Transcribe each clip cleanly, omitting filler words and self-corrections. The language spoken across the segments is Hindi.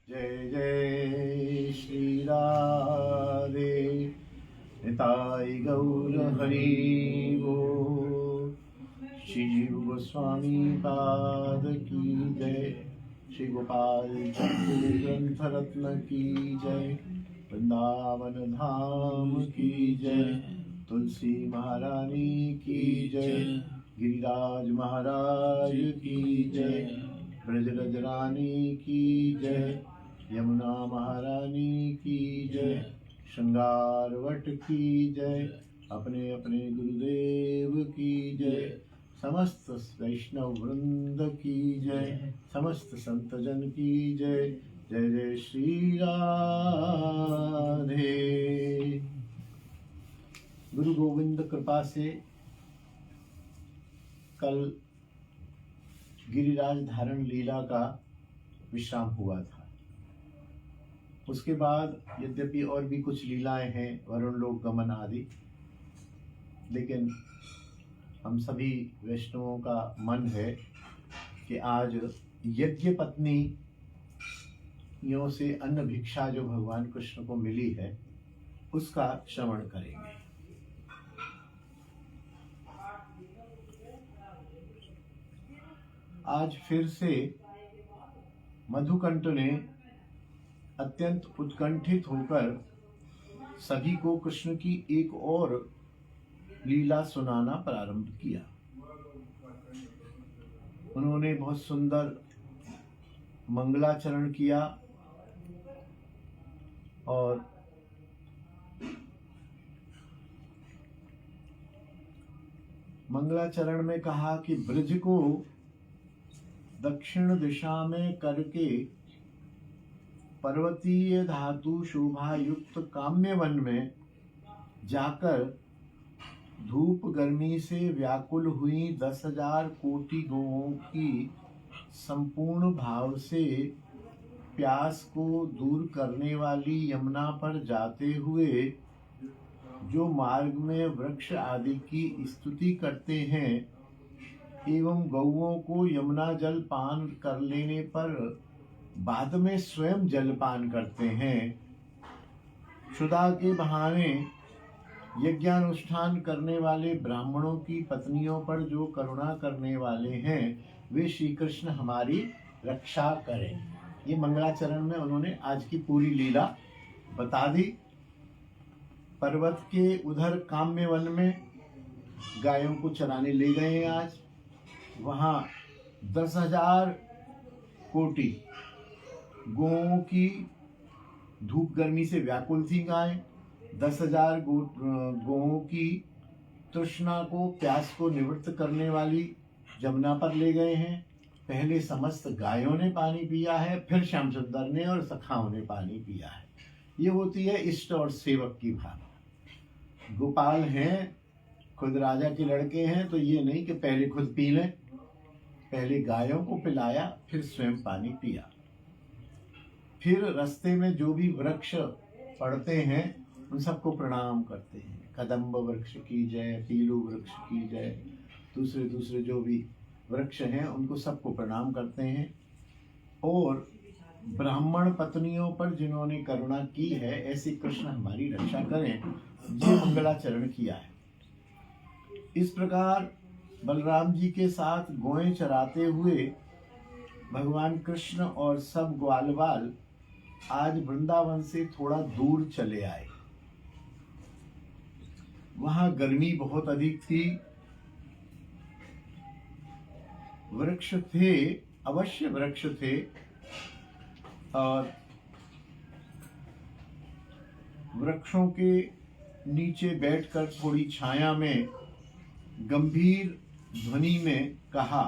जय जय श्री राधे निताय गौर हरि बोल। श्री जीव गोस्वामी पाद की जय। श्री गोपाल चंद्र ग्रंथ रत्न की जय। वृंदावन धाम की जय। तुलसी महारानी की जय। गिरिराज महाराज की जय। ब्रजरज रानी की जय। यमुना महारानी की जय। श्रृंगार वट की जय। अपने अपने गुरुदेव की जय। समस्त वैष्णव वृंद की जय। समस्त संत जन की जय। जय जय श्री राधे। गुरु गोविंद कृपा से कल गिरिराज धारण लीला का विश्राम हुआ था। उसके बाद यद्यपि और भी कुछ लीलाएं हैं, वरुण लोक गमन आदि, लेकिन हम सभी वैष्णवों का मन है कि आज यज्ञ पत्नियों से अन्न भिक्षा जो भगवान कृष्ण को मिली है उसका श्रवण करेंगे। आज फिर से मधुकंठ ने अत्यंत उत्कंठित होकर सभी को कृष्ण की एक और लीला सुनाना प्रारंभ किया। उन्होंने बहुत सुंदर मंगलाचरण किया और मंगलाचरण में कहा कि ब्रज को दक्षिण दिशा में करके पर्वतीय धातु शोभा युक्त काम्य वन में जाकर धूप गर्मी से व्याकुल हुई 10,000 कोटि गौओं की संपूर्ण भाव से प्यास को दूर करने वाली यमुना पर जाते हुए जो मार्ग में वृक्ष आदि की स्तुति करते हैं एवं गौओं को यमुना जल पान कर लेने पर बाद में स्वयं जलपान करते हैं। क्षुधा के बहाने यज्ञानुष्ठान करने वाले ब्राह्मणों की पत्नियों पर जो करुणा करने वाले हैं वे श्री कृष्ण हमारी रक्षा करें। ये मंगलाचरण में उन्होंने आज की पूरी लीला बता दी। पर्वत के उधर काम्य वन में गायों को चराने ले गए हैं। आज वहाँ 10,000 कोटि गौओं की धूप गर्मी से व्याकुल थी गायें। 10,000 गौओं की तृष्णा को, प्यास को निवृत्त करने वाली जमुना पर ले गए हैं। पहले समस्त गायों ने पानी पिया है, फिर श्याम सुंदर ने और सखाओं ने पानी पिया है। ये होती है इष्ट और सेवक की भावना। गोपाल हैं, खुद राजा के लड़के हैं, तो ये नहीं कि पहले खुद पी लें। पहले गायों को पिलाया, फिर स्वयं पानी पिया। फिर रास्ते में जो भी वृक्ष पड़ते हैं उन सबको प्रणाम करते हैं। कदम्ब वृक्ष की जय, पीलू वृक्ष की जय, दूसरे जो भी वृक्ष हैं उनको सबको प्रणाम करते हैं। और ब्राह्मण पत्नियों पर जिन्होंने करुणा की है ऐसे कृष्ण हमारी रक्षा करें, ये मंगलाचरण किया है। इस प्रकार बलराम जी के साथ गौएं चराते हुए भगवान कृष्ण और सब ग्वाल बाल आज वृंदावन से थोड़ा दूर चले आए। वहां गर्मी बहुत अधिक थी। वृक्ष थे, अवश्य वृक्ष थे, और वृक्षों के नीचे बैठकर थोड़ी छाया में गंभीर ध्वनि में कहा,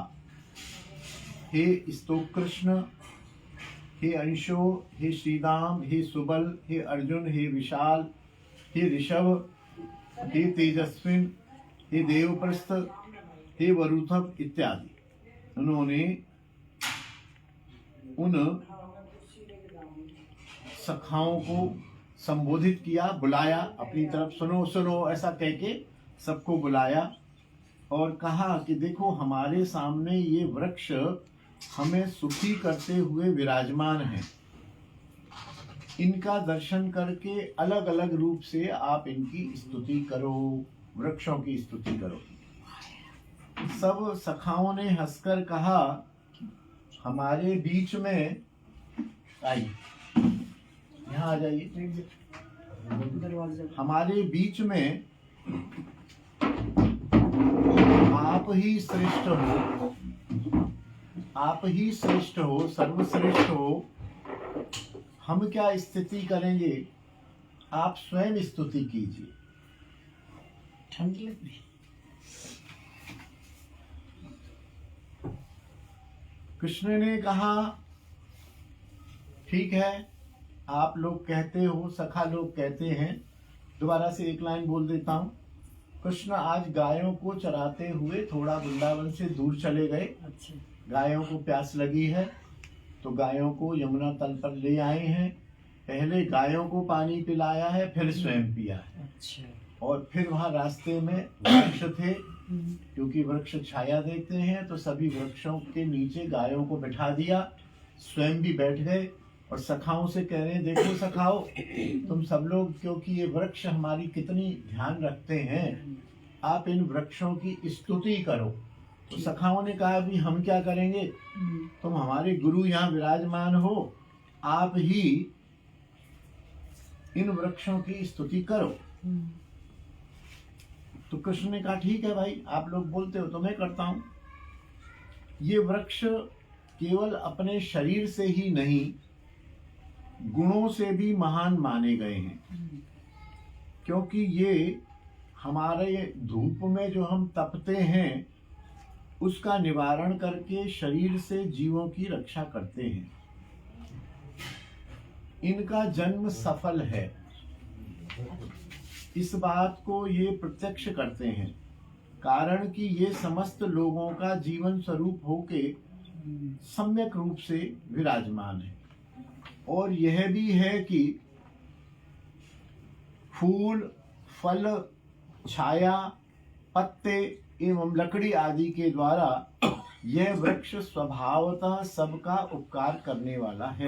हे स्तोक कृष्ण, हे अंशो, हे श्रीदाम, हे सुबल, हे अर्जुन, हे विशाल, हे ऋषभ, हे तेजस्विन, हे देवप्रस्थ, हे वरुथप इत्यादि। उन्होंने उन सखाओं को संबोधित किया, बुलाया अपनी तरफ, सुनो सुनो ऐसा कह के सबको बुलाया और कहा कि देखो हमारे सामने ये वृक्ष हमें सुखी करते हुए विराजमान हैं। इनका दर्शन करके अलग अलग रूप से आप इनकी स्तुति करो, वृक्षों की स्तुति करो। सब सखाओं ने हंसकर कहा, हमारे बीच में आइए, यहाँ आ जाइए, हमारे बीच में आप ही श्रेष्ठ हो, आप ही श्रेष्ठ हो, सर्वश्रेष्ठ हो। हम क्या स्तुति करेंगे, आप स्वयं स्तुति कीजिए। ठंड लग रही। कृष्ण ने कहा, ठीक है, आप लोग कहते हो, सखा लोग कहते हैं। दोबारा से एक लाइन बोल देता हूँ। कृष्ण आज गायों को चराते हुए थोड़ा वृंदावन से दूर चले गए। अच्छा। गायों को प्यास लगी है तो गायों को यमुना तल पर ले आए हैं। पहले गायों को पानी पिलाया है, फिर स्वयं पिया है। अच्छा। और फिर वहाँ रास्ते में वृक्ष थे, क्योंकि वृक्ष छाया देते हैं, तो सभी वृक्षों के नीचे गायों को बिठा दिया, स्वयं भी बैठ गए और सखाओं से कह रहे हैं, देखो सखाओ, तुम सब लोग, क्योंकि ये वृक्ष हमारी कितनी ध्यान रखते हैं, आप इन वृक्षों की स्तुति करो। तो सखाओं ने कहा, भी हम क्या करेंगे, तुम हमारे गुरु यहाँ विराजमान हो, आप ही इन वृक्षों की स्तुति करो। तो कृष्ण ने कहा, ठीक है भाई, आप लोग बोलते हो तो मैं करता हूं। ये वृक्ष केवल अपने शरीर से ही नहीं, गुणों से भी महान माने गए हैं, क्योंकि ये हमारे धूप में जो हम तपते हैं उसका निवारण करके शरीर से जीवों की रक्षा करते हैं। इनका जन्म सफल है, इस बात को ये प्रत्यक्ष करते हैं, कारण कि ये समस्त लोगों का जीवन स्वरूप होके सम्यक रूप से विराजमान है। और यह भी है कि फूल, फल, छाया, पत्ते एवं लकड़ी आदि के द्वारा यह वृक्ष स्वभावतः सबका उपकार करने वाला है।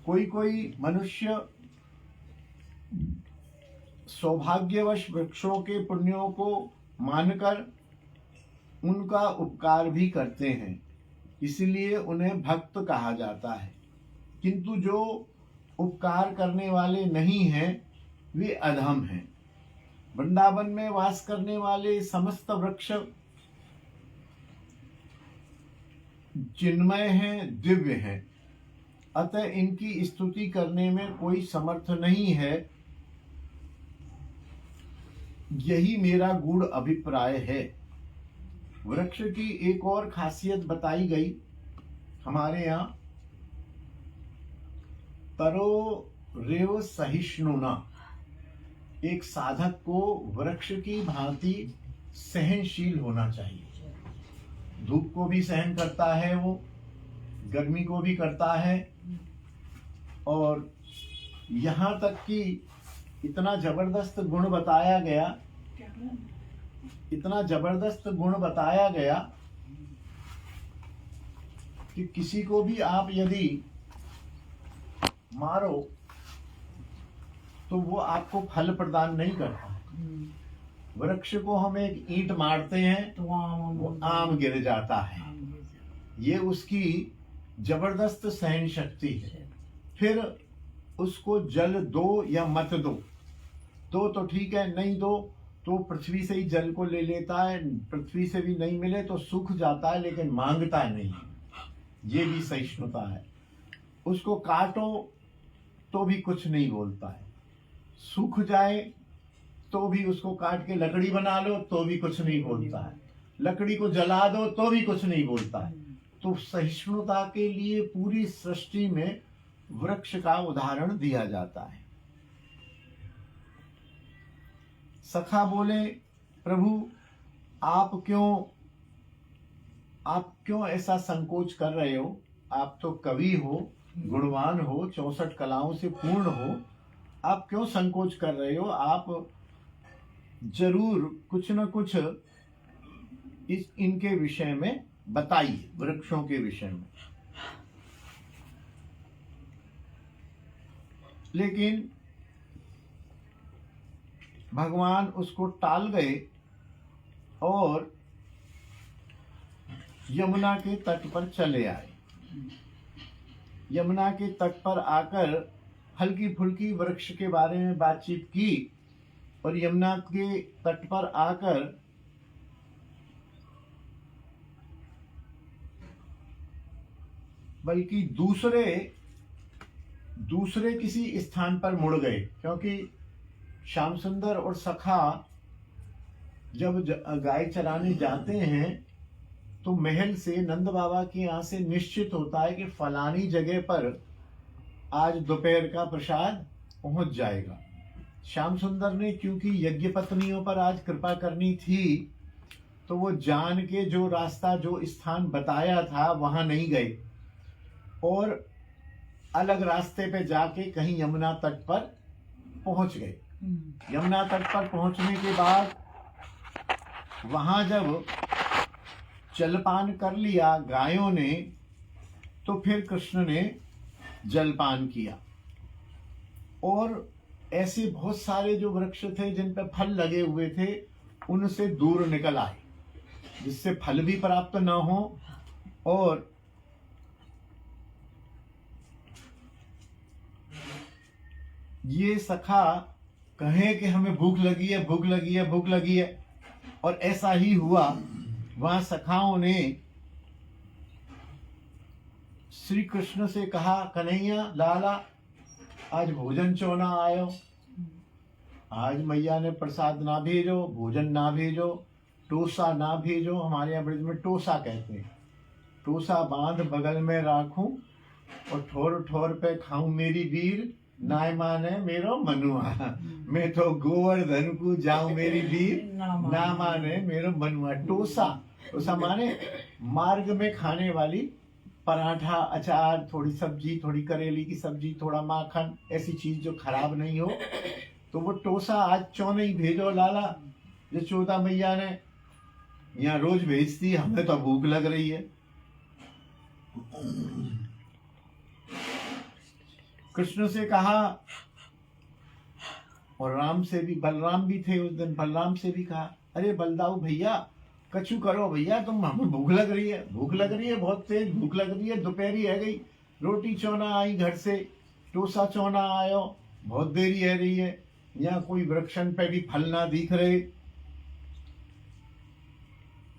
कोई कोई मनुष्य सौभाग्यवश वृक्षों के पुण्यों को मानकर उनका उपकार भी करते हैं, इसलिए उन्हें भक्त कहा जाता है। किंतु जो उपकार करने वाले नहीं हैं वे अधम हैं। वृंदावन में वास करने वाले समस्त वृक्ष चिन्मय हैं, दिव्य हैं, अतः इनकी स्तुति करने में कोई समर्थ नहीं है। यही मेरा गूढ़ अभिप्राय है। वृक्ष की एक और खासियत बताई गई हमारे यहाँ, तरो रेव सहिष्णुना। एक साधक को वृक्ष की भांति सहनशील होना चाहिए। धूप को भी सहन करता है, वो गर्मी को भी करता है, और यहाँ तक कि इतना जबरदस्त गुण बताया गया, इतना जबरदस्त गुण बताया गया कि किसी को भी आप यदि मारो तो वो आपको फल प्रदान नहीं करता। वृक्ष को हम एक ईंट मारते हैं तो वो आम गिर जाता है। ये उसकी जबरदस्त सहन शक्ति है। फिर उसको जल दो या मत दो, दो तो ठीक है, नहीं दो तो पृथ्वी से ही जल को ले लेता है, पृथ्वी से भी नहीं मिले तो सूख जाता है, लेकिन मांगता नहीं। ये भी सहिष्णुता है। उसको काटो तो भी कुछ नहीं बोलता है, सूख जाए तो भी उसको काट के लकड़ी बना लो तो भी कुछ नहीं बोलता है, लकड़ी को जला दो तो भी कुछ नहीं बोलता है। तो सहिष्णुता के लिए पूरी सृष्टि में वृक्ष का उदाहरण दिया जाता है। सखा बोले, प्रभु आप क्यों ऐसा संकोच कर रहे हो? आप तो कवि हो, गुणवान हो, 64 कलाओं से पूर्ण हो, आप क्यों संकोच कर रहे हो? आप जरूर कुछ न कुछ इनके विषय में बताइए, वृक्षों के विषय में। लेकिन भगवान उसको टाल गए और यमुना के तट पर चले आए। यमुना के तट पर आकर हल्की फुल्की वृक्ष के बारे में बातचीत की और यमुना के तट पर आकर बल्कि दूसरे किसी स्थान पर मुड़ गए, क्योंकि श्याम सुंदर और सखा जब गाय चराने जाते हैं तो महल से नंद बाबा के यहाँ से निश्चित होता है कि फलानी जगह पर आज दोपहर का प्रसाद पहुंच जाएगा। श्याम सुंदर ने क्योंकि यज्ञ पत्नियों पर आज कृपा करनी थी तो वो जान के जो रास्ता जो स्थान बताया था वहां नहीं गए और अलग रास्ते पे जाके कहीं यमुना तट पर पहुंच गए। यमुना तट पर पहुंचने के बाद वहां जब जलपान कर लिया गायों ने तो फिर कृष्ण ने जलपान किया और ऐसे बहुत सारे जो वृक्ष थे जिन पर फल लगे हुए थे उनसे दूर निकल आए, जिससे फल भी प्राप्त न हो और ये सखा कहे कि हमें भूख लगी है, भूख लगी है, भूख लगी है। और ऐसा ही हुआ। वहां सखाओं ने श्री कृष्ण से कहा, कन्हैया लाला आज भोजन चोना आयो, आज मैया ने प्रसाद ना भेजो, भोजन ना भेजो, टोसा ना भेजो। हमारे यहाँ ब्रज में टोसा कहते हैं। टोसा बांध बगल में राखूं और ठोर ठोर पे खाऊं मेरी वीर, नाय माने मेरो मनुआ। मैं तो गोवर्धन को जाऊं मेरी वीर, ना माने मेरो मनुआ। टोसा टोसा माने मार्ग में खाने वाली पराठा, अचार, थोड़ी सब्जी, थोड़ी करेली की सब्जी, थोड़ा माखन, ऐसी चीज जो खराब नहीं हो। तो वो टोसा आज चौने ही भेजो लाला, जो चौथा मैया ने यहाँ रोज भेजती, हमें तो भूख लग रही है। कृष्ण से कहा और राम से भी, बलराम भी थे उस दिन, बलराम से भी कहा, अरे बलदाऊ भैया कछु करो भैया, तुम हमें भूख लग रही है, भूख लग रही है, बहुत तेज भूख लग रही है। दोपहरी है गई, रोटी चौना आई घर से, टोसा चौना आयो, बहुत देरी है रही है, यहाँ कोई वृक्षण पे भी फल ना दिख रहे।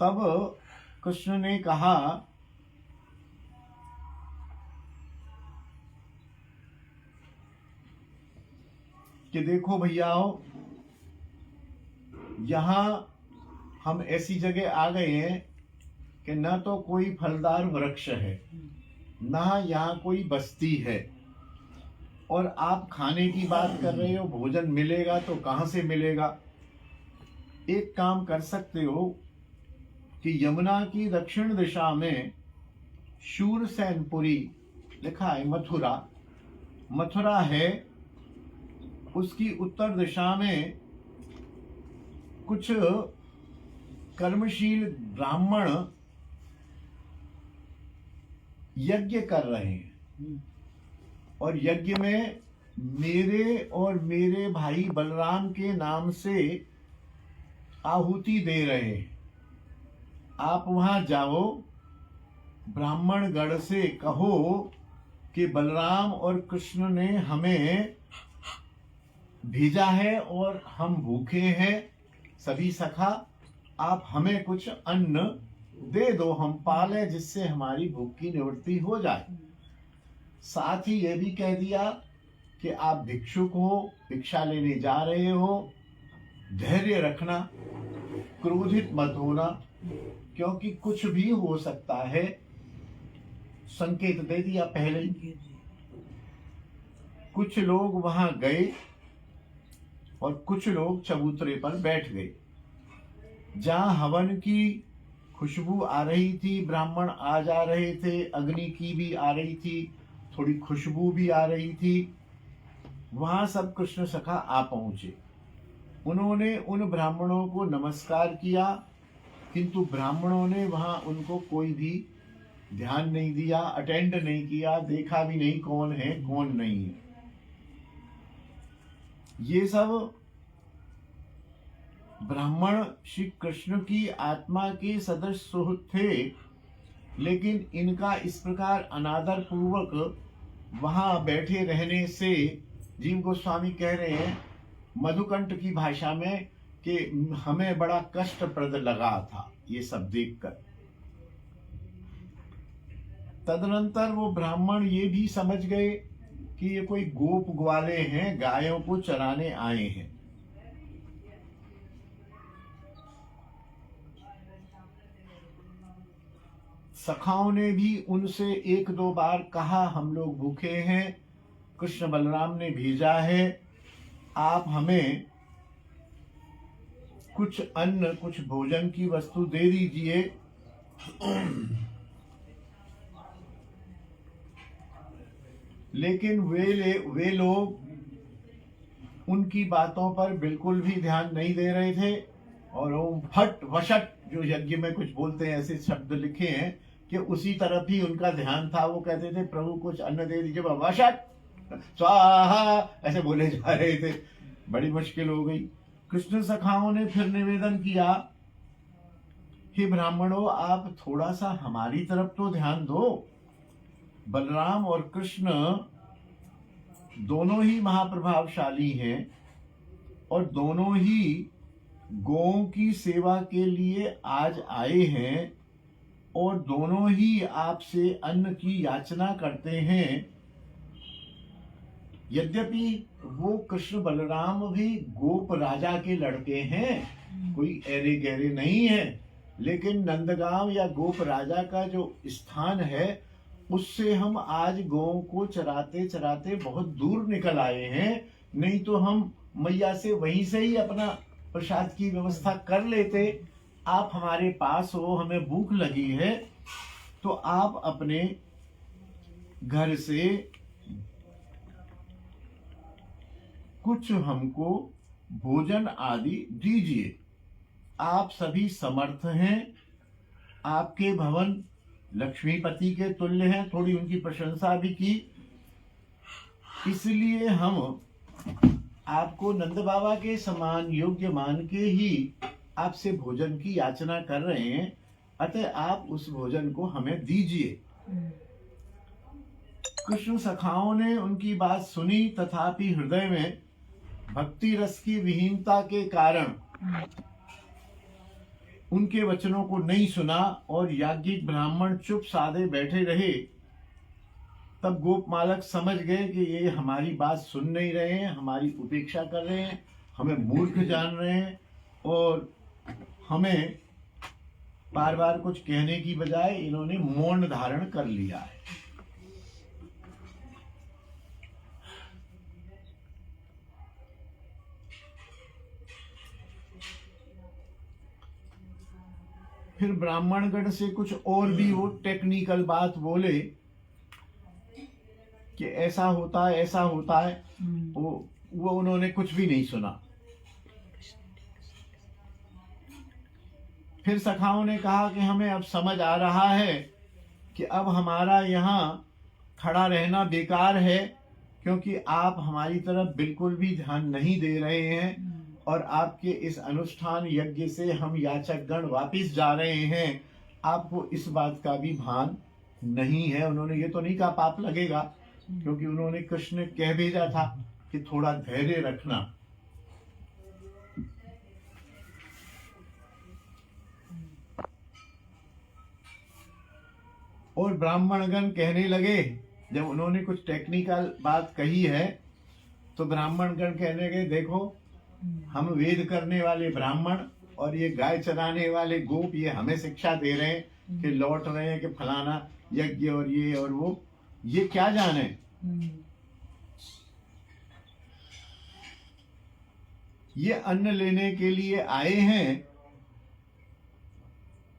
तब कृष्ण ने कहा कि देखो भैयाओ, यहां हम ऐसी जगह आ गए हैं कि न तो कोई फलदार वृक्ष है, ना यहाँ कोई बस्ती है, और आप खाने की बात कर रहे हो, भोजन मिलेगा तो कहां से मिलेगा। एक काम कर सकते हो कि यमुना की दक्षिण दिशा में शूरसेनपुरी लिखा है, मथुरा है, उसकी उत्तर दिशा में कुछ कर्मशील ब्राह्मण यज्ञ कर रहे हैं और यज्ञ में मेरे और मेरे भाई बलराम के नाम से आहुति दे रहे हैं। आप वहां जाओ, ब्राह्मण गण से कहो कि बलराम और कृष्ण ने हमें भेजा है और हम भूखे हैं सभी सखा, आप हमें कुछ अन्न दे दो, हम पाले, जिससे हमारी भूख की निवृत्ति हो जाए। साथ ही यह भी कह दिया कि आप भिक्षुक हो, भिक्षा लेने जा रहे हो, धैर्य रखना, क्रोधित मत होना, क्योंकि कुछ भी हो सकता है। संकेत दे दिया पहले ही। कुछ लोग वहां गए और कुछ लोग चबूतरे पर बैठ गए। जहां हवन की खुशबू आ रही थी, ब्राह्मण आ जा रहे थे, अग्नि की भी आ रही थी, थोड़ी खुशबू भी आ रही थी, वहां सब कृष्ण सखा आ पहुंचे। उन्होंने उन ब्राह्मणों को नमस्कार किया, किंतु ब्राह्मणों ने वहां उनको कोई भी ध्यान नहीं दिया, अटेंड नहीं किया, देखा भी नहीं कौन है कौन नहीं है। ये सब ब्राह्मण श्री कृष्ण की आत्मा के सदस्य थे, लेकिन इनका इस प्रकार अनादर पूर्वक वहां बैठे रहने से जीव गोस्वामी कह रहे हैं मधुकंठ की भाषा में कि हमें बड़ा कष्टप्रद लगा था ये सब देखकर। तदनंतर वो ब्राह्मण ये भी समझ गए कि ये कोई गोप ग्वाले हैं, गायों को चराने आए हैं। सखाओं ने भी उनसे एक दो बार कहा हम लोग भूखे हैं, कृष्ण बलराम ने भेजा है, आप हमें कुछ अन्न कुछ भोजन की वस्तु दे दीजिए। लेकिन वे लोग उनकी बातों पर बिल्कुल भी ध्यान नहीं दे रहे थे, और ओम फट वशट जो यज्ञ में कुछ बोलते हैं ऐसे शब्द लिखे हैं कि उसी तरफ ही उनका ध्यान था। वो कहते थे प्रभु कुछ अन्न दे दीजिए, वशट स्वाहा ऐसे बोले जा रहे थे। बड़ी मुश्किल हो गई। कृष्ण सखाओं ने फिर निवेदन किया, हे ब्राह्मणों आप थोड़ा सा हमारी तरफ तो ध्यान दो। बलराम और कृष्ण दोनों ही महाप्रभावशाली हैं और दोनों ही गौओं की सेवा के लिए आज आए हैं, और दोनों ही आपसे अन्न की याचना करते हैं। यद्यपि वो कृष्ण बलराम भी गोप राजा के लड़के हैं, कोई ऐरे गहरे नहीं है, लेकिन नंदगांव या गोप राजा का जो स्थान है उससे हम आज गौओं को चराते चराते बहुत दूर निकल आए हैं। नहीं तो हम मैया से वहीं से ही अपना प्रसाद की व्यवस्था कर लेते। आप हमारे पास हो, हमें भूख लगी है, तो आप अपने घर से कुछ हमको भोजन आदि दीजिए। आप सभी समर्थ हैं, आपके भवन लक्ष्मीपति के तुल्य हैं। थोड़ी उनकी प्रशंसा भी की। इसलिए हम आपको नंद बाबा के समान योग्य मान के ही आपसे भोजन की याचना कर रहे हैं, अतः आप उस भोजन को हमें दीजिए। कृष्ण सखाओं ने उनकी बात सुनी, तथापि हृदय में भक्ति रस की विहीनता के कारण उनके वचनों को नहीं सुना और याज्ञिक ब्राह्मण चुप साधे बैठे रहे। तब गोपमालक समझ गए कि ये हमारी बात सुन नहीं रहे हैं, हमारी उपेक्षा कर रहे हैं, हमें मूर्ख जान रहे हैं, और हमें बार बार कुछ कहने की बजाय इन्होंने मौन धारण कर लिया है। फिर ब्राह्मणगण से कुछ और भी वो टेक्निकल बात बोले कि ऐसा होता है ऐसा होता है। वो उन्होंने कुछ भी नहीं सुना। फिर सखाओं ने कहा कि हमें अब समझ आ रहा है कि अब हमारा यहाँ खड़ा रहना बेकार है, क्योंकि आप हमारी तरफ बिल्कुल भी ध्यान नहीं दे रहे हैं, और आपके इस अनुष्ठान यज्ञ से हम याचक गण वापिस जा रहे हैं। आपको इस बात का भी भान नहीं है। उन्होंने ये तो नहीं कहा पाप लगेगा, क्योंकि उन्होंने कृष्ण ने कह भेजा था कि थोड़ा धैर्य रखना। और ब्राह्मणगण कहने लगे, जब उन्होंने कुछ टेक्निकल बात कही है तो ब्राह्मणगण कहने लगे, देखो हम वेद करने वाले ब्राह्मण और ये गाय चराने वाले गोप ये हमें शिक्षा दे रहे हैं कि लौट रहे हैं कि फलाना यज्ञ और ये और वो, ये क्या जाने। ये अन्न लेने के लिए आए हैं,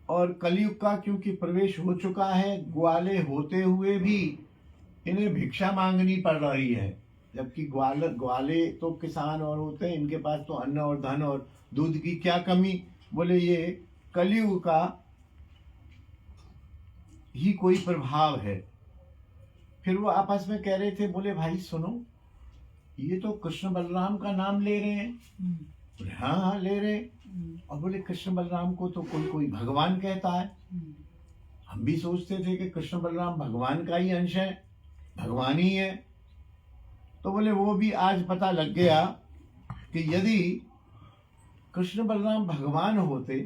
और कलयुग का क्योंकि प्रवेश हो चुका है, ग्वाले होते हुए भी इन्हें भिक्षा मांगनी पड़ रही है। जबकि ग्वाले तो किसान और होते हैं, इनके पास तो अन्न और धन और दूध की क्या कमी। बोले ये कलयुग का ही कोई प्रभाव है। फिर वो आपस में कह रहे थे, बोले भाई सुनो, ये तो कृष्ण बलराम का नाम ले रहे हैं। बोले हाँ हाँ ले रहे। और बोले कृष्ण बलराम को तो कोई कोई भगवान कहता है। हम भी सोचते थे कि कृष्ण बलराम भगवान का ही अंश है, भगवान ही है। तो बोले वो भी आज पता लग गया कि यदि कृष्ण बलराम भगवान होते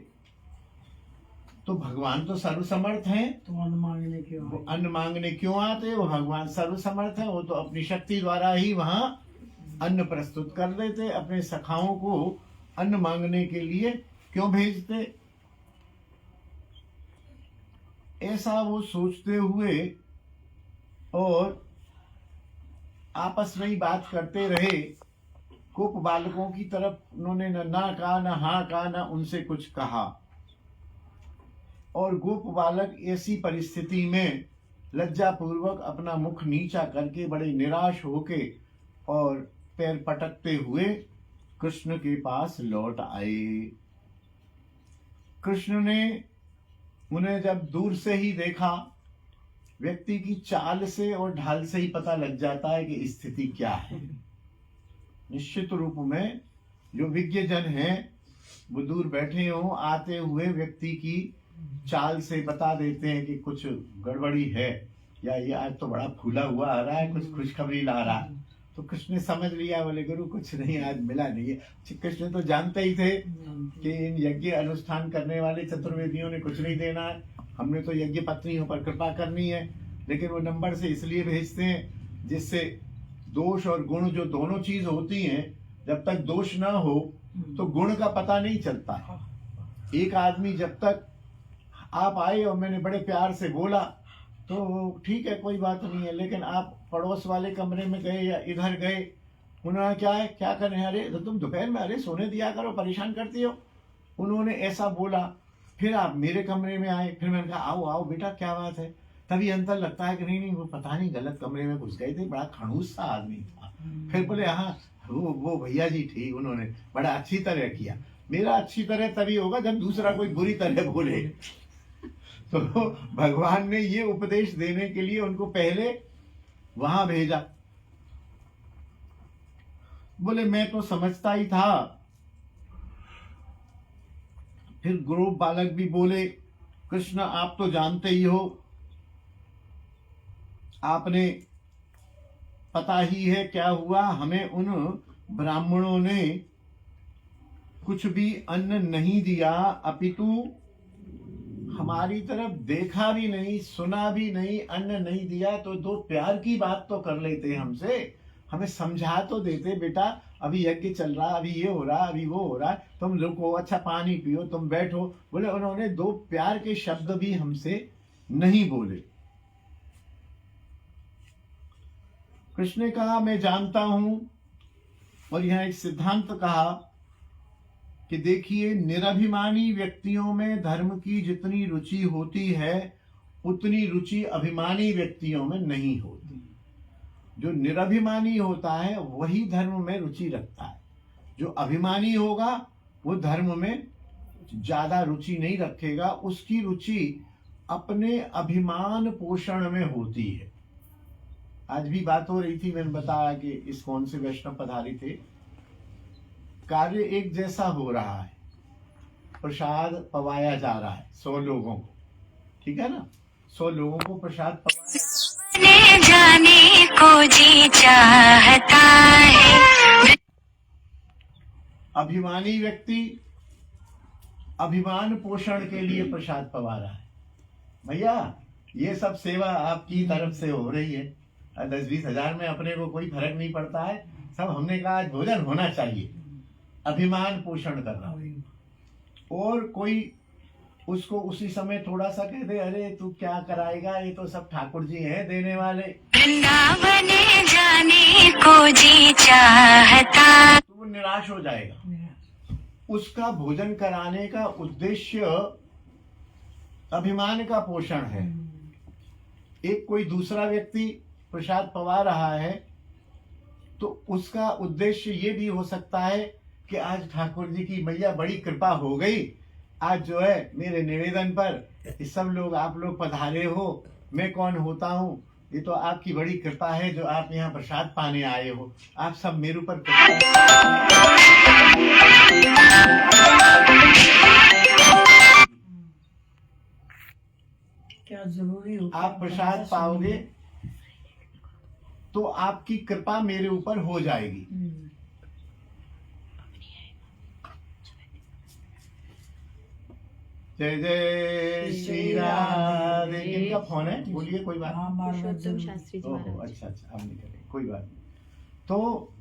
तो भगवान तो सर्वसमर्थ हैं, तो अन्न मांगने क्यों वो अन्न मांगने क्यों आते? वो भगवान सर्वसमर्थ है, वो तो अपनी शक्ति द्वारा ही वहां अन्न प्रस्तुत कर देते। अपने सखाओं को अन्न मांगने के लिए क्यों भेजते? ऐसा वो सोचते हुए और आपस में ही बात करते रहे। गोप बालकों की तरफ उन्होंने न ना कहा, न हाँ कहा, न उनसे कुछ कहा। और गोप बालक ऐसी परिस्थिति में लज्जापूर्वक अपना मुख नीचा करके बड़े निराश होके और पैर पटकते हुए कृष्ण के पास लौट आए। कृष्ण ने उन्हें जब दूर से ही देखा, व्यक्ति की चाल से और ढाल से ही पता लग जाता है कि स्थिति क्या है। निश्चित रूप में जो विज्ञ जन हैं वो दूर बैठे हों, आते हुए व्यक्ति की चाल से बता देते हैं कि कुछ गड़बड़ी है, या ये आज तो बड़ा फूला हुआ आ रहा है, कुछ खुशखबरी ला रहा है। तो कृष्ण ने समझ लिया, बोले गुरु कुछ नहीं, आज मिला नहीं है। कृष्ण तो जानते ही थे कि इन यज्ञ अनुष्ठान करने वाले चतुर्वेदियों ने कुछ नहीं देना है, हमने तो यज्ञ पत्नियों पर कृपा करनी है। लेकिन वो नंबर से इसलिए भेजते हैं जिससे दोष और गुण जो दोनों चीज होती हैं, जब तक दोष ना हो तो गुण का पता नहीं चलता। एक आदमी जब तक आप आए और मैंने बड़े प्यार से बोला तो ठीक है, कोई बात नहीं है, लेकिन आप पड़ोस वाले कमरे में गए या इधर गए, उन्होंने क्या है क्या करें, अरे तो तुम दोपहर में अरे सोने दिया करो, परेशान करती हो, उन्होंने ऐसा बोला। फिर आप मेरे कमरे में आए, फिर मैंने कहा आओ आओ बेटा क्या बात है। तभी अंतर लगता है कि नहीं नहीं वो पता नहीं गलत कमरे में घुस गए थे, बड़ा खड़ूस सा आदमी था। फिर बोले हाँ वो भैया जी ठीक, उन्होंने बड़ा अच्छी तरह किया। मेरा अच्छी तरह तभी होगा जब दूसरा कोई बुरी तरह बोले। तो भगवान ने ये उपदेश देने के लिए उनको पहले वहां भेजा। बोले मैं तो समझता ही था। फिर गुरु बालक भी बोले कृष्ण आप तो जानते ही हो, आपने पता ही है क्या हुआ, हमें उन ब्राह्मणों ने कुछ भी अन्न नहीं दिया, अपितु हमारी तरफ देखा भी नहीं, सुना भी नहीं, अन्न नहीं दिया। तो दो प्यार की बात तो कर लेते हमसे, हमें समझा तो देते बेटा अभी यज्ञ चल रहा, अभी ये हो रहा, अभी वो हो रहा, तुम रुको, अच्छा पानी पियो, तुम बैठो। बोले उन्होंने दो प्यार के शब्द भी हमसे नहीं बोले। कृष्ण ने कहा मैं जानता हूं, और यह एक सिद्धांत कहा कि देखिए निरभिमानी व्यक्तियों में धर्म की जितनी रुचि होती है उतनी रुचि अभिमानी व्यक्तियों में नहीं होती। जो निरभिमानी होता है वही धर्म में रुचि रखता है, जो अभिमानी होगा वो धर्म में ज्यादा रुचि नहीं रखेगा, उसकी रुचि अपने अभिमान पोषण में होती है। आज भी बात हो रही थी, मैंने बताया कि इस कौन से वैष्णव पधारी थे, कार्य एक जैसा हो रहा है, प्रसाद पवाया जा रहा है 100 लोगों को, ठीक है ना, 100 लोगों को प्रसाद पवाया जाने को जी चाहता है। अभिमानी व्यक्ति अभिमान पोषण के लिए प्रसाद पवा रहा है। भैया ये सब सेवा आपकी तरफ से हो रही है, 10-20 हजार में अपने को कोई फर्क नहीं पड़ता है, सब हमने कहा आज भोजन होना चाहिए, अभिमान पोषण कर रहा। और कोई उसको उसी समय थोड़ा सा कह दे अरे तू क्या कराएगा, ये तो सब ठाकुर जी हैं देने वाले, वृंदावन जाने को जी चाहता, तो वो निराश हो जाएगा। उसका भोजन कराने का उद्देश्य अभिमान का पोषण है। एक कोई दूसरा व्यक्ति प्रसाद पवा रहा है तो उसका उद्देश्य ये भी हो सकता है कि आज ठाकुर जी की मैया बड़ी कृपा हो गई, आज जो है मेरे निवेदन पर सब लोग आप लोग पधारे हो, मैं कौन होता हूँ, ये तो आपकी बड़ी कृपा है जो आप यहाँ प्रसाद पाने आए हो। आप सब मेरे ऊपर कृपा। क्या जरूरी हो, आप प्रसाद पाओगे तो आपकी कृपा मेरे ऊपर हो जाएगी। जय जय श्री राधे। किनका फोन है? बोलिए, कोई बात पुरुषोत्तम शास्त्री जी ओहो, महाराज। अच्छा हम नहीं करेंगे, कोई बात नहीं। तो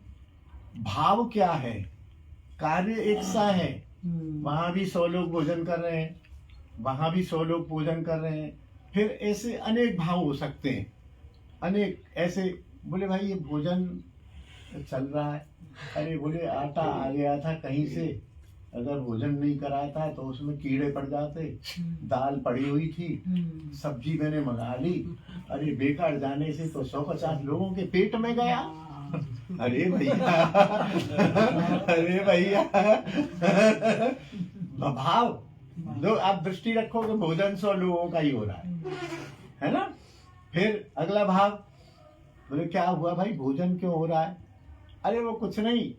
भाव क्या है? कार्य एक सा है। वहां भी 100 लोग भोजन कर रहे हैं, वहां भी 100 लोग भोजन कर रहे हैं। फिर ऐसे अनेक भाव हो सकते हैं, अनेक ऐसे। बोले भाई ये भोजन चल रहा है, अरे बोले आटा आ गया था कहीं से, अगर भोजन नहीं कराता तो उसमें कीड़े पड़ जाते। दाल पड़ी हुई थी, सब्जी मैंने मंगा ली, अरे बेकार जाने से तो 150 लोगों के पेट में गया। अरे भैया अरे भैया भाव जो आप दृष्टि रखोगे, भोजन 100 लोगों का ही हो रहा है ना। फिर अगला भाव, बोले क्या हुआ भाई, भोजन क्यों हो रहा है? अरे वो कुछ नहीं,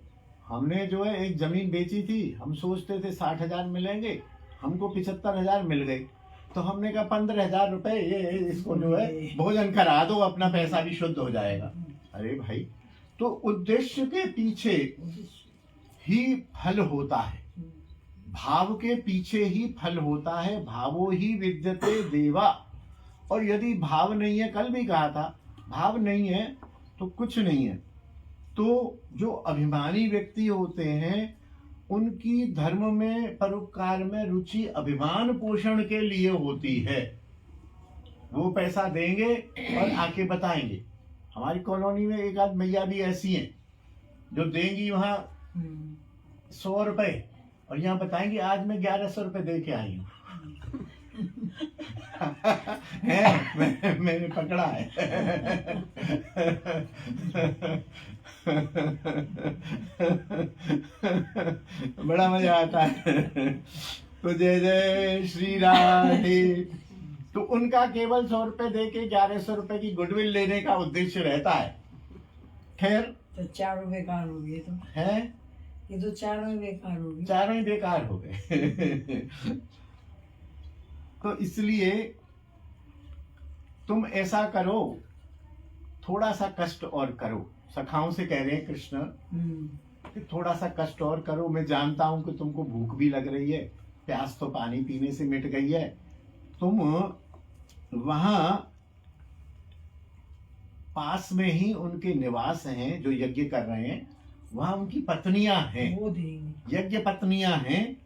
हमने जो है एक जमीन बेची थी, हम सोचते थे 60,000 मिलेंगे, हमको 75,000 मिल गए, तो हमने कहा 15,000 रुपए ये इसको जो है भोजन करा दो, अपना पैसा भी शुद्ध हो जाएगा। अरे भाई, तो उद्देश्य के पीछे ही फल होता है, भाव के पीछे ही फल होता है। भावो ही विद्यते देवा। और यदि भाव नहीं है, कल भी कहा था, भाव नहीं है तो कुछ नहीं है। तो जो अभिमानी व्यक्ति होते हैं उनकी धर्म में, परोपकार में रुचि अभिमान पोषण के लिए होती है। वो पैसा देंगे और आके बताएंगे। हमारी कॉलोनी में एक आध मैया भी ऐसी हैं जो देंगी वहां 100 रुपए और यहाँ बताएंगे आज मैं 1100 रुपए दे के आई हूँ। मैंने पकड़ा है। बड़ा मजा आता है। तो जय जय श्री राधे। तो उनका केवल 100 रुपए दे के 1100 रुपए की गुडविल लेने का उद्देश्य रहता है। खैर, तो चारों बेकार हो गए। तो है ये तो चारों ही बेकार हो गए, चारों ही बेकार हो गए। तो इसलिए तुम ऐसा करो, थोड़ा सा कष्ट और करो। सखाओं से कह रहे हैं कृष्ण कि थोड़ा सा कष्ट और करो। मैं जानता हूं कि तुमको भूख भी लग रही है, प्यास तो पानी पीने से मिट गई है। तुम वहां पास में ही उनके निवास हैं जो यज्ञ कर रहे हैं, वहां उनकी पत्नियां हैं, वो देंगे। यज्ञ पत्नियां हैं।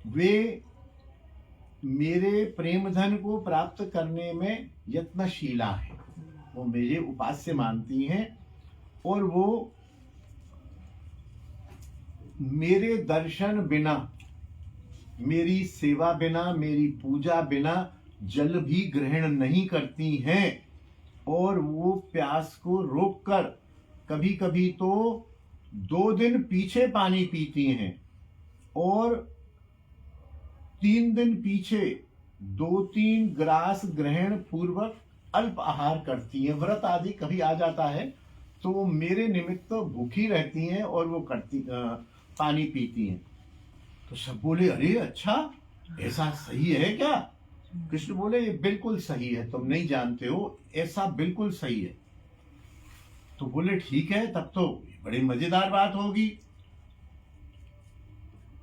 वे मेरे प्रेम धन को प्राप्त करने में यत्नशीला है, वो मेरे उपास्य मानती हैं और वो मेरे दर्शन बिना, मेरी सेवा बिना, मेरी पूजा बिना जल भी ग्रहण नहीं करती हैं। और वो प्यास को रोककर कभी कभी तो 2 दिन पीछे पानी पीती हैं और 3 दिन पीछे 2-3 ग्रास ग्रहण पूर्वक अल्प आहार करती हैं। व्रत आदि कभी आ जाता है तो वो मेरे निमित्त भूखी रहती हैं और वो पानी पीती हैं। तो सब बोले अरे अच्छा, ऐसा सही है क्या? कृष्ण बोले ये बिल्कुल सही है, तुम नहीं जानते हो, ऐसा बिल्कुल सही है। तो बोले ठीक है, तब तो बड़ी मजेदार बात होगी।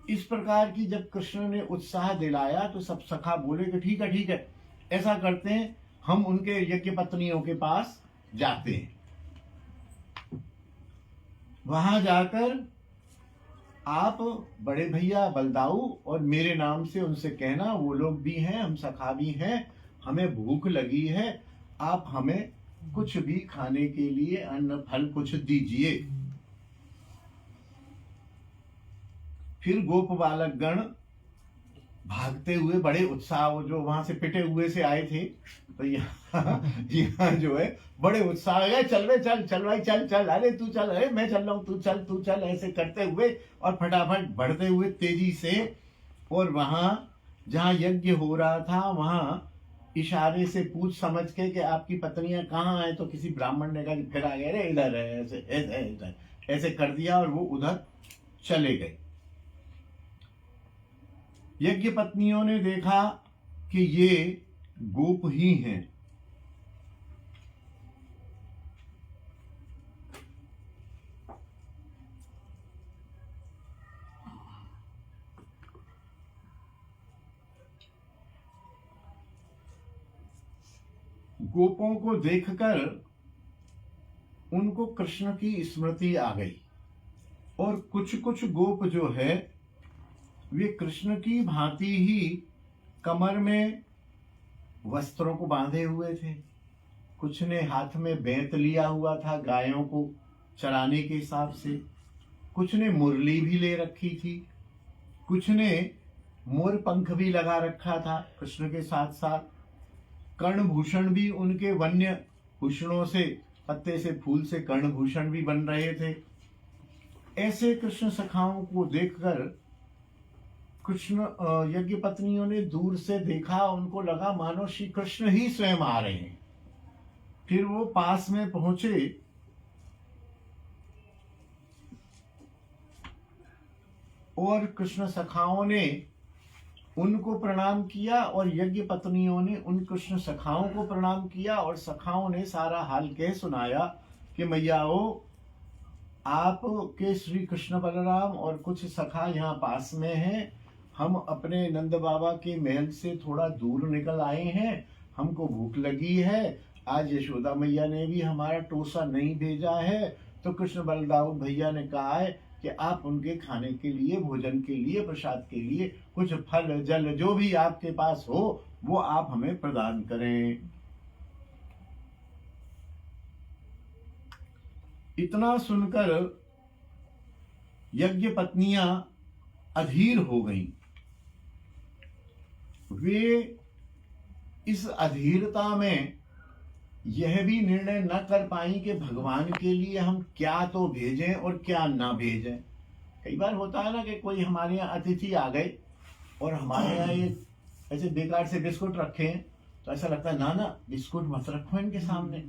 इस प्रकार की जब कृष्ण ने उत्साह दिलाया तो सब सखा बोले कि ठीक है, ऐसा करते हैं, हम उनके यज्ञ पत्नियों के पास जाते हैं। वहां जाकर आप बड़े भैया बलदाऊ और मेरे नाम से उनसे कहना, वो लोग भी हैं, हम सखा भी हैं, हमें भूख लगी है, आप हमें कुछ भी खाने के लिए अन्न फल कुछ दीजिए। फिर गोप बालक गण भागते हुए बड़े उत्साह, जो वहां से पिटे हुए से आए थे, तो यहाँ जो है बड़े उत्साह है, चल रे चल भाई चल, अरे तू चल, अरे मैं चल रहा हूँ, तू चल, ऐसे करते हुए और फटाफट बढ़ते हुए तेजी से। और वहां जहाँ यज्ञ हो रहा था वहां इशारे से पूछ समझ के कि आपकी पत्नियां कहाँ हैं, तो किसी ब्राह्मण ने कहा कि फिर आ गए रे, इधर है, ऐसे ऐसे ऐसे ऐसे कर दिया और वो उधर चले गए। यज्ञ पत्नियों ने देखा कि ये गोप ही हैं। गोपों को देखकर उनको कृष्ण की स्मृति आ गई और कुछ कुछ गोप जो है वे कृष्ण की भांति ही कमर में वस्त्रों को बांधे हुए थे। कुछ ने हाथ में बेंत लिया हुआ था गायों को चराने के हिसाब से, कुछ ने मुरली भी ले रखी थी, कुछ ने मोर पंख भी लगा रखा था कृष्ण के साथ साथ। कर्णभूषण भी उनके वन्य भूषणों से, पत्ते से, फूल से कर्णभूषण भी बन रहे थे। ऐसे कृष्ण सखाओं को देखकर कृष्ण यज्ञ पत्नियों ने दूर से देखा, उनको लगा मानो श्री कृष्ण ही स्वयं आ रहे हैं। फिर वो पास में पहुंचे और कृष्ण सखाओं ने उनको प्रणाम किया और यज्ञ पत्नियों ने उन कृष्ण सखाओं को प्रणाम किया और सखाओं ने सारा हाल कह सुनाया कि मैयाओ, आप के श्री कृष्ण बलराम और कुछ सखा यहाँ पास में हैं। हम अपने नंद बाबा के महल से थोड़ा दूर निकल आए हैं, हमको भूख लगी है। आज यशोदा मैया ने भी हमारा टोसा नहीं भेजा है, तो कृष्ण बलदाऊ भैया ने कहा है कि आप उनके खाने के लिए, भोजन के लिए, प्रसाद के लिए कुछ फल जल जो भी आपके पास हो वो आप हमें प्रदान करें। इतना सुनकर यज्ञ पत्नियां अधीर हो गईं। वे इस अधीरता में यह भी निर्णय न कर पाई कि भगवान के लिए हम क्या तो भेजें और क्या ना भेजें। कई बार होता है ना कि कोई हमारे यहाँ अतिथि आ गए और हमारे यहाँ ये ऐसे बेकार से बिस्कुट रखे हैं, तो ऐसा लगता है ना ना बिस्कुट मत रखो इनके सामने।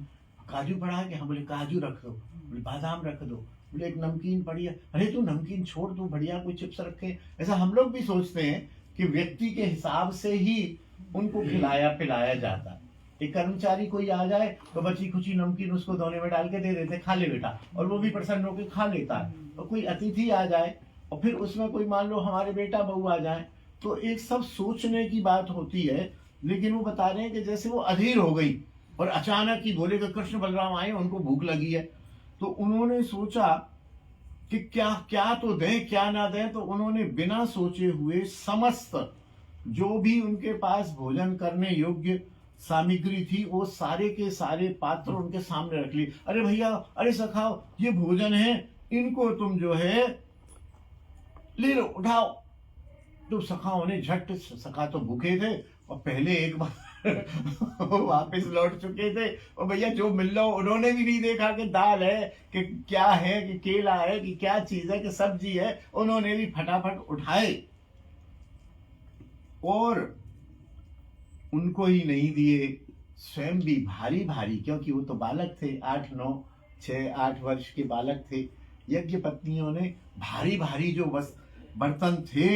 काजू पड़ा है कि हम बोले काजू रख दो, बोले बादाम रख दो, बोले एक नमकीन पड़ी है, अरे तू नमकीन छोड़, तू बढ़िया कोई चिप्स रखे। ऐसा हम लोग भी सोचते हैं कि व्यक्ति के हिसाब से ही उनको खिलाया पिलाया जाता है। एक कर्मचारी कोई आ जाए तो बची खुची नमकीन उसको दोने में डाल के दे देते, खा ले बेटा, और वो भी प्रसन्न होकर खा लेता है। और कोई अतिथि आ जाए और फिर उसमें कोई मान लो हमारे बेटा बहू आ जाए, तो एक सब सोचने की बात होती है। लेकिन वो बता रहे हैं कि जैसे वो अधीर हो गई और अचानक ही बोले कि कृष्ण बलराम आए, उनको भूख लगी है, तो उन्होंने सोचा कि क्या क्या तो दें क्या ना दें। तो उन्होंने बिना सोचे हुए समस्त जो भी उनके पास भोजन करने योग्य सामग्री थी वो सारे के सारे पात्र उनके सामने रख लिए। अरे भैया, अरे सखाओ, ये भोजन है, इनको तुम जो है ले लो, उठाओ। तो सखाओं ने झट, सखा तो भूखे थे और पहले एक बार वापस लौट चुके थे, और भैया जो मिल रहा उन्होंने भी नहीं देखा कि दाल है कि क्या है कि केला है कि क्या चीज है कि सब्जी है। उन्होंने भी फटाफट उठाए और उनको ही नहीं दिए, स्वयं भी भारी भारी, क्योंकि वो तो बालक थे, 8 9 6 8 वर्ष के बालक थे। यज्ञ पत्नियों ने भारी भारी जो बर्तन थे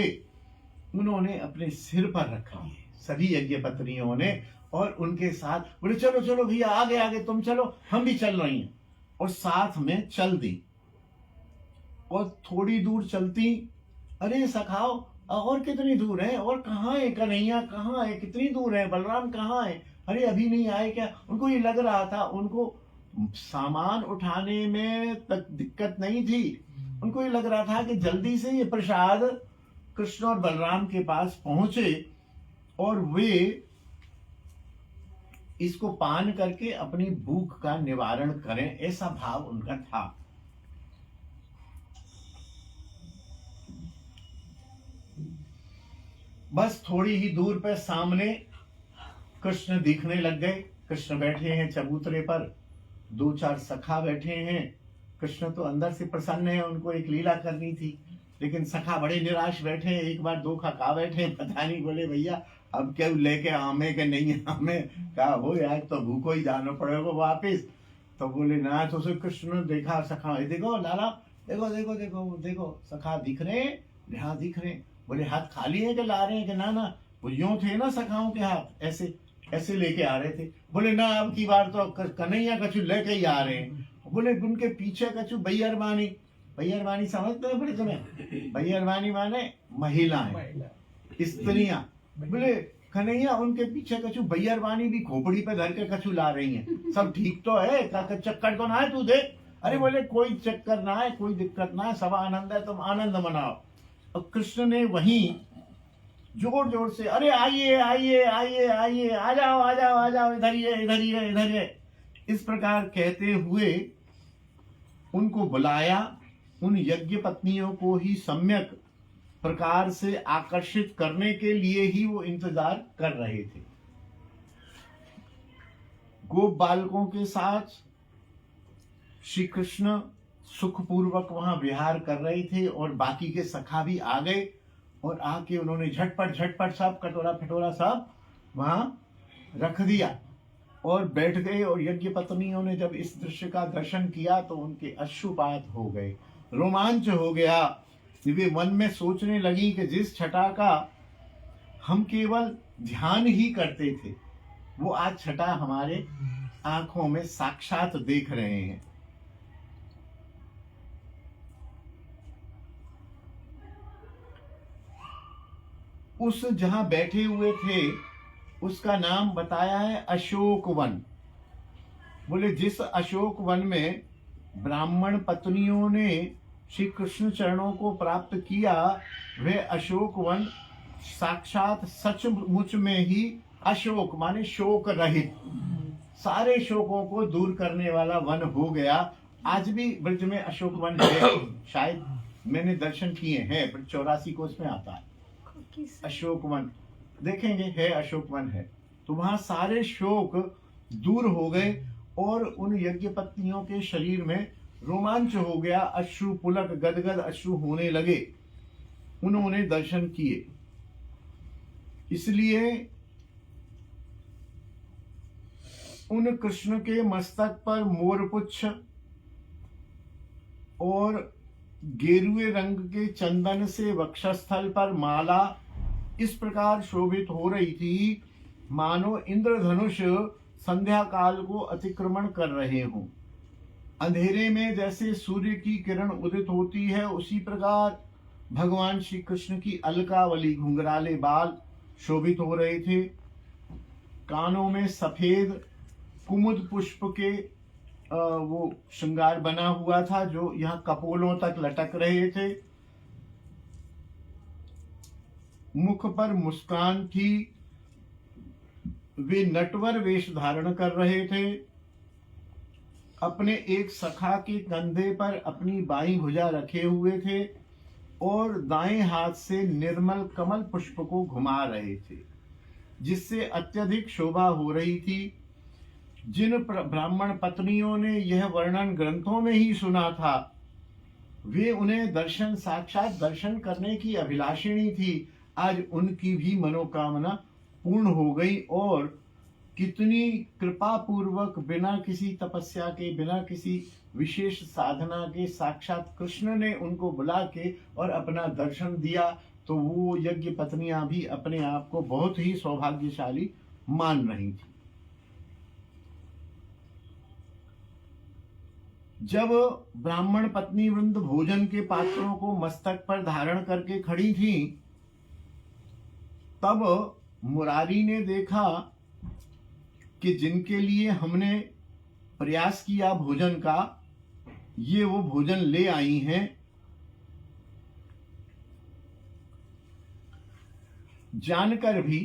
उन्होंने अपने सिर पर रख लिए, सभी यज्ञ पत्नियों ने, और उनके साथ बोले चलो चलो भैया, आगे आगे तुम चलो, हम भी चल रही हैं, और साथ में चल दी। और थोड़ी दूर चलती, अरे सखाओ और कितनी दूर है, और कहाँ है कन्हैया, कहाँ है, कितनी दूर है, बलराम कहाँ है, अरे अभी नहीं आए क्या। उनको ये लग रहा था, उनको सामान उठाने में तक दिक्कत नहीं थी, उनको ये लग रहा था कि जल्दी से ये प्रसाद कृष्ण और बलराम के पास पहुंचे और वे इसको पान करके अपनी भूख का निवारण करें, ऐसा भाव उनका था। बस थोड़ी ही दूर पर सामने कृष्ण दिखने लग गए। कृष्ण बैठे हैं चबूतरे पर, 2 4 सखा बैठे हैं। कृष्ण तो अंदर से प्रसन्न है, उनको एक लीला करनी थी, लेकिन सखा बड़े निराश बैठे, एक बार दो खा बैठे, पता नहीं, बोले भैया अब क्या लेके आमे के नहीं आमे, कहा हो यार तो भूखो ही जाना पड़ेगा वापिस। तो बोले ना, तो श्री कृष्ण ने देखा सखा, देखो लाला, देखो देखो देखो देखो सखा दिख रहे हैं, हाँ दिख रहे हैं। बोले हाथ खाली है कि ला रहे हैं कि ना ना, वो यूं थे ना सखाओं के हाथ, ऐसे ऐसे लेके आ रहे थे। बोले ना अब की बार तो कन्हैया कछु लेके ही आ रहे हैं। बोले उनके पीछे कछु बैरबानी, बैरबानी समझते हो? बोले तुम्हें बैरबानी माने महिलाएं, स्त्रियां। बोले कन्हैया उनके पीछे कछु बैरबानी भी खोपड़ी पे धर के कछु ला रही हैं, सब ठीक तो है, चक्कर तो ना है तू देख। अरे बोले कोई चक्कर ना है, कोई दिक्कत ना है, सब आनंद है, तुम आनंद मनाओ। और कृष्ण ने वहीं जोर जोर से, अरे आइए आइए आइए आइए, आ जाओ आ जाओ आ जाओ, इधर ही है इधर ही है इधर है, इस प्रकार कहते हुए उनको बुलाया। उन यज्ञ पत्नियों को ही सम्यक प्रकार से आकर्षित करने के लिए ही वो इंतजार कर रहे थे। गोप बालकों के साथ श्री कृष्ण सुखपूर्वक वहां विहार कर रहे थे और बाकी के सखा भी आ गए और आके उन्होंने झटपट झटपट सब कटोरा फटोरा सब वहां रख दिया और बैठ गए। और यज्ञ पत्नियों ने जब इस दृश्य का दर्शन किया तो उनके अश्रुपात हो गए, रोमांच हो गया। वे मन में सोचने लगी कि जिस छटा का हम केवल ध्यान ही करते थे, वो आज छटा हमारे आंखों में साक्षात देख रहे हैं। उस जहां बैठे हुए थे उसका नाम बताया है अशोक वन। बोले जिस अशोक वन में ब्राह्मण पत्नियों ने श्री कृष्ण चरणों को प्राप्त किया, वह अशोक वन साक्षात सचमुच में ही अशोक माने शोक रहित, सारे शोकों को दूर करने वाला वन हो गया। आज भी ब्रज में अशोक वन है, शायद मैंने दर्शन किए हैं, पर 84 को उसमें आता है अशोक वन, देखेंगे है अशोक वन है। तो वहां सारे शोक दूर हो गए और उन यज्ञ पत्नियों के शरीर में रोमांच हो गया, अश्रु पुलक गदगद अश्रु होने लगे। उन्होंने दर्शन किए, इसलिए उन कृष्ण के मस्तक पर मोरपुच्छ और गेरुए रंग के चंदन से वक्षस्थल पर माला इस प्रकार शोभित हो रही थी, मानो इंद्रधनुष संध्या काल को अतिक्रमण कर रहे हों। अंधेरे में जैसे सूर्य की किरण उदित होती है, उसी प्रकार भगवान श्री कृष्ण की अलकावली घुंघराले बाल शोभित हो रहे थे। कानों में सफेद कुमुद पुष्प के वो श्रृंगार बना हुआ था जो यहाँ कपोलों तक लटक रहे थे। मुख पर मुस्कान थी, वे नटवर वेश धारण कर रहे थे। अपने एक सखा के कंधे पर अपनी बाईं भुजा रखे हुए थे और दाएं हाथ से निर्मल कमल पुष्प को घुमा रहे थे, जिससे अत्यधिक शोभा हो रही थी। जिन ब्राह्मण पत्नियों ने यह वर्णन ग्रंथों में ही सुना था, वे उन्हें दर्शन साक्षात दर्शन करने की अभिलाषिणी थी। आज उनकी भी मनोकामना पूर्ण हो गई और कितनी कृपा पूर्वक बिना किसी तपस्या के, बिना किसी विशेष साधना के साक्षात कृष्ण ने उनको बुला के और अपना दर्शन दिया। तो वो यज्ञ पत्नियां भी अपने आप को बहुत ही सौभाग्यशाली मान रही थी। जब ब्राह्मण पत्नी वृंद भोजन के पात्रों को मस्तक पर धारण करके खड़ी थी, तब मुरारी ने देखा कि जिनके लिए हमने प्रयास किया भोजन का, ये वो भोजन ले आई हैं। जानकर भी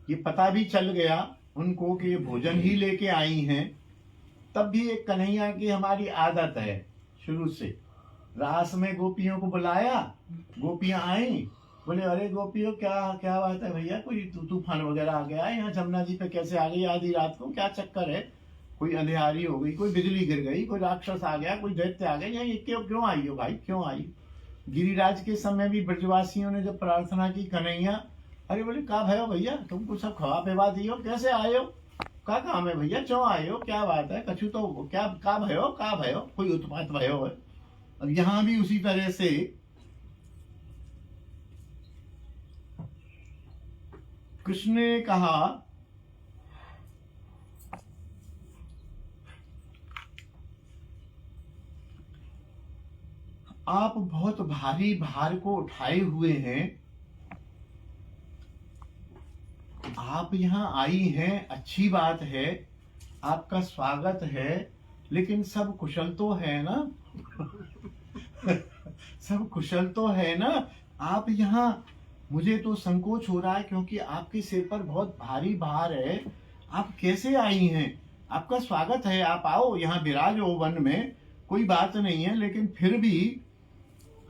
ये पता भी चल गया उनको कि ये भोजन ही लेके आई हैं। तब भी एक कन्हैया की हमारी आदत है शुरू से, रास में गोपियों को बुलाया, गोपियां आई, बोले अरे गोपियों क्या क्या बात है भैया, कोई तूफान वगैरह आ गया है यहाँ जमुना जी पे, कैसे आ गई आधी रात को, क्या चक्कर है, कोई अंधेरी हो गई, कोई बिजली गिर गई, कोई राक्षस आ गया, कोई दैत्य आ गया, यहाँ क्यों क्यों आई हो भाई, क्यों आई? गिरिराज के समय भी ब्रजवासियों ने जब प्रार्थना की, कन्हैया, अरे बोले का भयो भैया, तुमको सब खवा पिवा दियो, कैसे आए हो, का काम है भैया, क्यों आए हो, क्या बात है, कछु तो क्या का भयो, कोई उत्पात भयो है। अब यहाँ भी उसी तरह से कृष्ण ने कहा, आप बहुत भारी भार को उठाए हुए हैं, आप यहाँ आई हैं, अच्छी बात है, आपका स्वागत है, लेकिन सब कुशल तो है ना? सब कुशल तो है ना? आप यहाँ, मुझे तो संकोच हो रहा है क्योंकि आपके सिर पर बहुत भारी भार है, आप कैसे आई हैं? आपका स्वागत है, आप आओ यहाँ विराजो वन में, कोई बात नहीं है, लेकिन फिर भी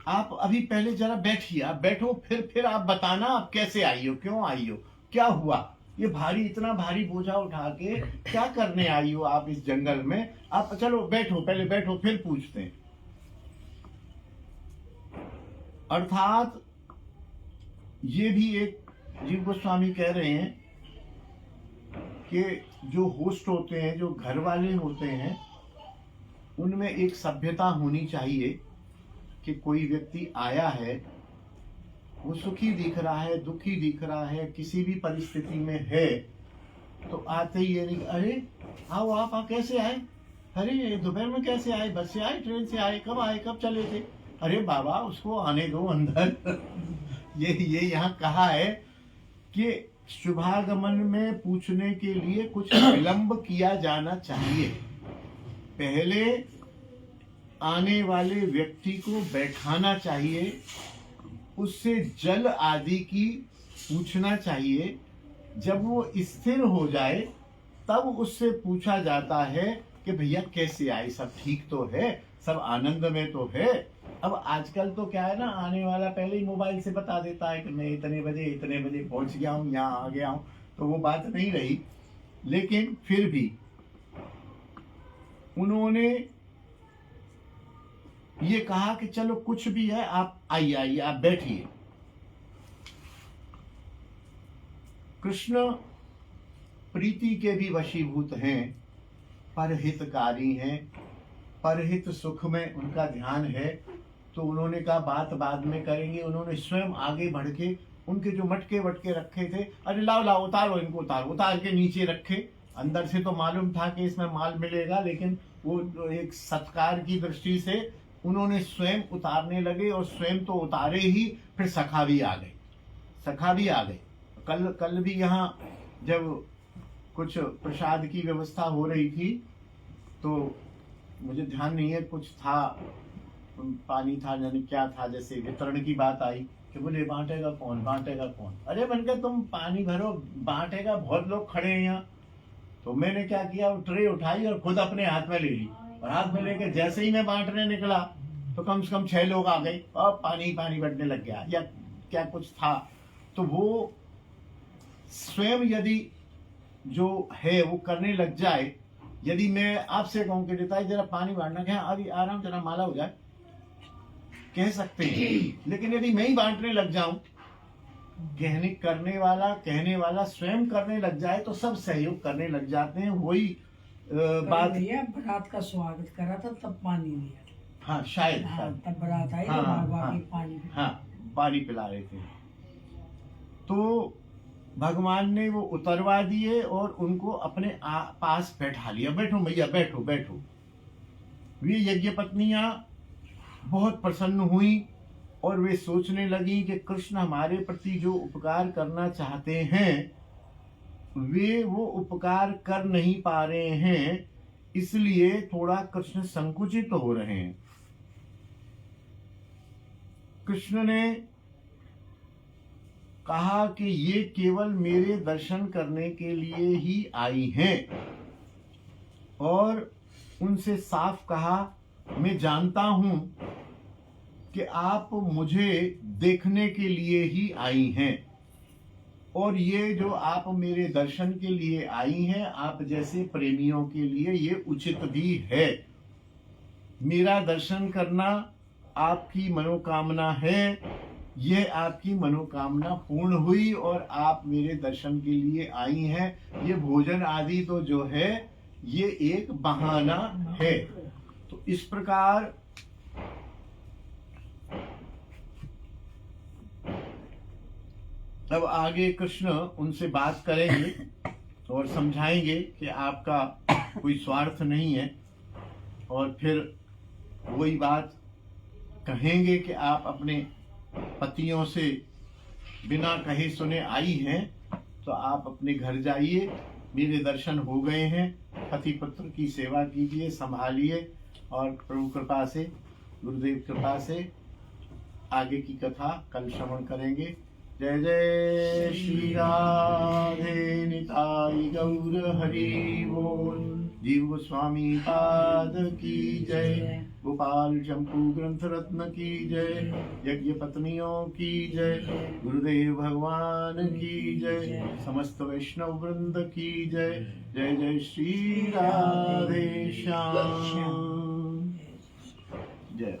आप अभी पहले जरा बैठिए, आप बैठो, फिर आप बताना आप कैसे आई हो, क्यों आई हो, क्या हुआ, ये भारी, इतना भारी बोझा उठा के क्या करने आई हो आप इस जंगल में? आप चलो बैठो, पहले बैठो, फिर पूछते हैं। अर्थात ये भी एक जीव गोस्वामी कह रहे हैं कि जो होस्ट होते हैं, जो घर वाले होते हैं, उनमें एक सभ्यता होनी चाहिए कि कोई व्यक्ति आया है, वो सुखी दिख रहा है, दुखी दिख रहा है, किसी भी परिस्थिति में है, तो आते ही ये नहीं, अरे आओ आप कैसे आए, अरे दोपहर में कैसे आए, बस से आए, ट्रेन से आए, कब चले थे, अरे बाबा उसको आने दो अंदर। ये यहाँ कहा है कि शुभागमन में पूछने के लिए कुछ विलंब किया जाना चाहिए, पहले आने वाले व्यक्ति को बैठाना चाहिए, उससे जल आदि की पूछना चाहिए, जब वो स्थिर हो जाए तब उससे पूछा जाता है कि भैया कैसे आए, सब ठीक तो है, सब आनंद में तो है। अब आजकल तो क्या है ना, आने वाला पहले ही मोबाइल से बता देता है कि मैं इतने बजे पहुंच गया हूँ, यहाँ आ गया हूँ, तो वो बात नहीं रही। लेकिन फिर भी उन्होंने ये कहा कि चलो कुछ भी है, आप आइए, आप बैठिए। कृष्ण प्रीति के भी वशीभूत हैं, परहितकारी हैं, परहित सुख में उनका ध्यान है, तो उन्होंने कहा बात बाद में करेंगे। उन्होंने स्वयं आगे बढ़ के उनके जो मटके वटके रखे थे, अरे लाओ उतारो इनको, उतार के नीचे रखे। अंदर से तो मालूम था कि इसमें माल मिलेगा, लेकिन वो एक सत्कार की दृष्टि से उन्होंने स्वयं उतारने लगे, और स्वयं तो उतारे ही, फिर सखा भी आ गए। कल भी यहाँ जब कुछ प्रसाद की व्यवस्था हो रही थी, तो मुझे ध्यान नहीं है, कुछ था, पानी था, जाने क्या था, जैसे वितरण की बात आई कि बोले बांटेगा कौन। अरे बनकर तुम पानी भरो, बांटेगा, बहुत लोग खड़े हैं यहाँ। तो मैंने क्या किया, ट्रे उठाई और खुद अपने हाथ में ले ली, और हाथ में लेके जैसे ही मैं बांटने निकला तो कम से कम 6 लोग आ गए और पानी बटने लग गया, या क्या कुछ था। तो वो स्वयं यदि जो है वो करने लग जाए, यदि मैं आपसे कहूं कि नेताजी जरा पानी बांटना, क्या अभी आराम, जरा माला हो जाए, कह सकते हैं। लेकिन यदि मैं ही बांटने लग जाऊं, कहने वाला स्वयं करने लग जाए, तो सब सहयोग करने लग जाते हैं। वही बात, भैया बारात का स्वागत करा था तब पानी दिया, हाँ शायद, तब बारात आई, पानी पिला रहे थे, तो भगवान ने वो उतरवा दिए और उनको अपने पास बैठा लिया। बैठो भैया, बैठो। वे यज्ञ पत्नियां बहुत प्रसन्न हुई और वे सोचने लगी कि कृष्ण हमारे प्रति जो उपकार करना चाहते हैं, वे वो उपकार कर नहीं पा रहे हैं, इसलिए थोड़ा कृष्ण संकुचित हो रहे हैं। कृष्ण ने कहा कि ये केवल मेरे दर्शन करने के लिए ही आई हैं, और उनसे साफ कहा, मैं जानता हूं कि आप मुझे देखने के लिए ही आई हैं, और ये जो आप मेरे दर्शन के लिए आई हैं, आप जैसे प्रेमियों के लिए ये उचित भी है। मेरा दर्शन करना आपकी मनोकामना है, ये आपकी मनोकामना पूर्ण हुई और आप मेरे दर्शन के लिए आई हैं। ये भोजन आदि तो जो है ये एक बहाना है। तो इस प्रकार अब आगे कृष्ण उनसे बात करेंगे और समझाएंगे कि आपका कोई स्वार्थ नहीं है, और फिर वही बात कहेंगे कि आप अपने पतियों से बिना कहे सुने आई हैं, तो आप अपने घर जाइए, मेरे दर्शन हो गए हैं, पति पुत्र की सेवा कीजिए, संभालिए, और प्रभु कृपा से, गुरुदेव कृपा से आगे की कथा कल श्रवण करेंगे। जय जय श्री राधे निताई गौर हरि बोल। जीव गोस्वामी पाद की जय, गोपाल चंपू ग्रंथ रत्न की जय, यज्ञ पत्नियों की जय, गुरुदेव भगवान की जय, समस्त वैष्णव वृंद की जय। जय जय श्री राधे श्याम। जय।